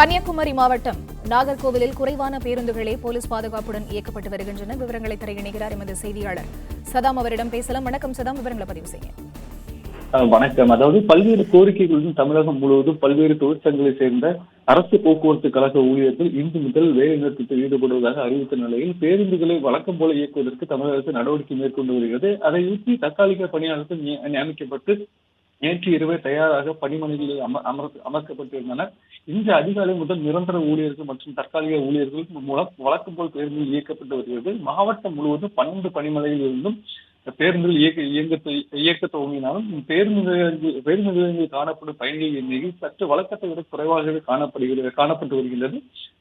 கன்னியாகுமரி மாவட்டம் நாகர்கோவிலில் குறைவான பேருந்துகளே போலீஸ் பாதுகாப்புடன் இயக்கப்பட்டு வருகின்றன. விவரங்களை தர இணைகிறார் எமது செய்தியாளர் சதாம். அவரிடம் பேசலாம். வணக்கம் சதாம், விவரங்களை பதிவு செய்ய. வணக்கம். அதாவது பல்வேறு கோரிக்கைகளுடன் தமிழகம் முழுவதும் பல்வேறு தொழிற்சங்கங்களை சேர்ந்த அரசு போக்குவரத்து கழக ஊழியர்கள் இன்று முதல் வேலை நிறுத்தத்தில் ஈடுபடுவதாக அறிவித்த நிலையில் பேருந்துகளை வழக்கம் போல இயக்குவதற்கு தமிழக அரசு நடவடிக்கை மேற்கொண்டு வருகிறது. அதையொட்டி தற்காலிக பணியாளர்கள் நியமிக்கப்பட்டு நேற்று இரவு தயாராக பணிமனைகளில் அமர்த்தப்பட்டிருந்தனர். இன்று அதிகாலை முதல் நிரந்தர ஊழியர்கள் மற்றும் தற்காலிக ஊழியர்கள் மூலம் வழக்கம் போல் பேருந்துகள் இயக்கப்பட்டு வருகிறது. மாவட்டம் முழுவதும் 12 பணிமனையில் இருந்தும் பேருந்துகள் இயக்க துவங்கினாலும் பேருந்து நிலையங்களில் காணப்படும் பயணிகள் எண்ணிக்கை சற்று வழக்கத்தை விட குறைவாகவே காணப்பட்டு வருகிறது.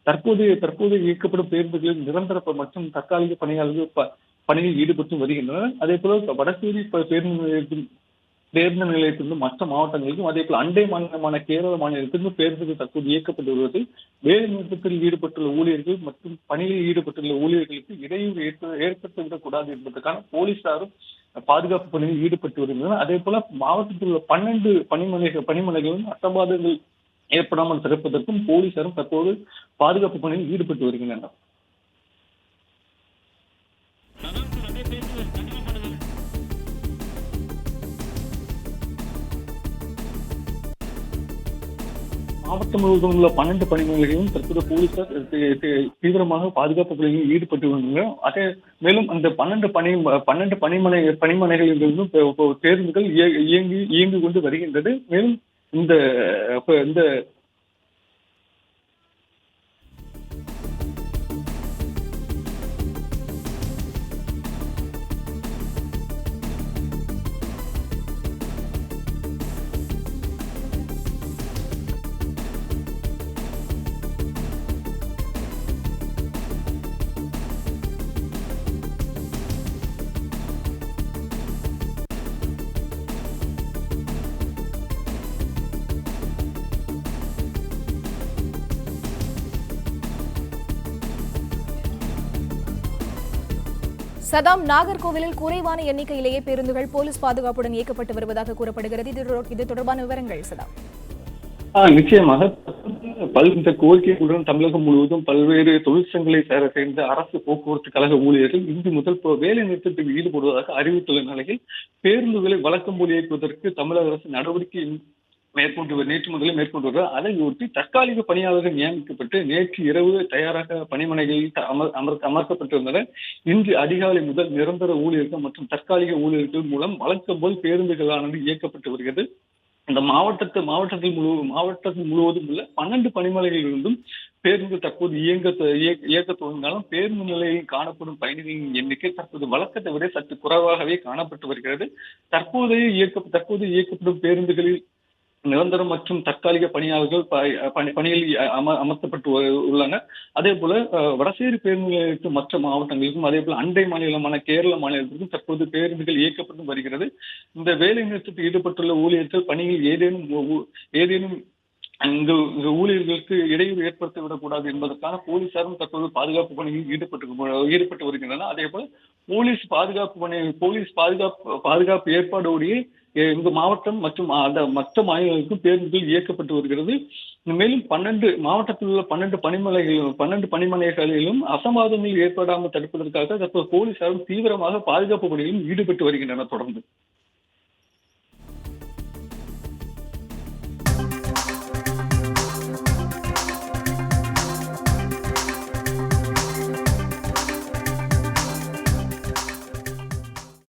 தற்போது இயக்கப்படும் பேருந்துகளில் நிரந்தர மற்றும் தற்காலிக பணியாளர்கள் பணியில் ஈடுபட்டு வருகின்றனர். அதே போல வடசேரி பேருந்து நிலையத்திலிருந்து மற்ற மாவட்டங்களுக்கும் அதே போல அண்டை மாநிலமான கேரள மாநிலத்திலிருந்து பேருந்துகள் தற்போது இயக்கப்பட்டு வருவது வேலை நிறுத்தத்தில் ஈடுபட்டுள்ள ஊழியர்கள் மற்றும் பணியில் ஈடுபட்டுள்ள ஊழியர்களுக்கு இடையூறு ஏற்பட்டுவிடக் கூடாது என்பதற்கான போலீசாரும் பாதுகாப்பு பணியில் ஈடுபட்டு வருகின்றனர். அதே போல மாவட்டத்தில் உள்ள 12 பணிமனைகளும் அசம்பாதங்கள் ஏற்படாமல் தடுப்பதற்கும் போலீசாரும் தற்போது பாதுகாப்பு பணியில் ஈடுபட்டு வருகின்றனர். மாவட்டம் முழுவதும் உள்ள 12 பணிமனைகளிலும் தற்போது போலீசார் தீவிரமாக பாதுகாப்பு பணிகளில் ஈடுபட்டு வருகின்றனர். மேலும் அந்த 12 பணிமனைகளிலிருந்தும் பேருந்துகள் இயங்கி கொண்டு வருகின்றது. மேலும் இந்த சதாம், நாகர்கோவிலில் குறைவான எண்ணிக்கையிலேயே பேருந்துகள் போலீஸ் பாதுகாப்புடன் இயக்கப்பட்டு வருவதாக கூறப்படுகிறது. இது தொடர்பான விவரங்கள் சதாம். நிச்சயமாக இந்த கோரிக்கைகளுடன் தமிழகம் முழுவதும் பல்வேறு தொழிற்சங்கங்களை சேர்ந்த அரசு போக்குவரத்து கழக ஊழியர்கள் இன்று முதல் வேலை நிறுத்தத்தில் ஈடுபடுவதாக அறிவித்துள்ள நிலையில் பேருந்துகளை வழக்கம் போல் இயக்குவதற்கு தமிழக அரசு நடவடிக்கை நேற்று முதலே மேற்கொண்டு வருகிறார். அதையொட்டி தற்காலிக பணியாளர்கள் நியமிக்கப்பட்டு நேற்று இரவு தயாராக பணிமனைகளில் அமர்த்தப்பட்டிருந்தனர். இன்று அதிகாலை முதல் நிரந்தர ஊழியர்கள் மற்றும் தற்காலிக ஊழியர்கள் மூலம் வழக்கம் போல் பேருந்துகளானது இயக்கப்பட்டு வருகிறது. இந்த மாவட்டத்தில் முழுவதும் உள்ள 12 பணிமனைகளிலிருந்தும் பேருந்து தற்போது இயக்க துவங்கினாலும் பேருந்து நிலையில் காணப்படும் பயணிகளின் எண்ணிக்கை தற்போது வழக்கத்தை விட சற்று குறைவாகவே காணப்பட்டு வருகிறது. தற்போது இயக்கப்படும் பேருந்துகளில் நிரந்தரம் மற்றும் தற்காலிக பணியாளர்கள் பணியில் அமர்த்தப்பட்டு உள்ளனர். அதே போல வடசேரி பேருந்து நிலையத்திற்கு மற்ற மாவட்டங்களுக்கும் அதே போல அண்டை மாநிலமான கேரள மாநிலத்திற்கும் தற்போது பேருந்துகள் இயக்கப்பட்டு வருகிறது. இந்த வேலை நிறுத்தத்தில் ஈடுபட்டுள்ள ஊழியர்கள் பணியில் ஏதேனும் இங்கு ஊழியர்களுக்கு இடையூறு ஏற்படுத்திவிடக்கூடாது என்பதற்கான போலீசாரும் தற்போது பாதுகாப்பு பணியில் ஈடுபட்டு வருகின்றனர். அதே போல போலீஸ் பாதுகாப்பு ஏற்பாடோடைய இந்த மாவட்டம் மற்றும் மற்ற மாநிலங்களுக்கும் பேருந்துகள் இயக்கப்பட்டு வருகிறது. மேலும் மாவட்டத்தில் உள்ள 12 பணிமனைகளிலும் அசம்பாதங்கள் ஏற்படாமல் தடுப்பதற்காக தற்போது போலீசாரும் தீவிரமாக பாதுகாப்பு பணியிலும் ஈடுபட்டு வருகின்றனர் தொடர்ந்து.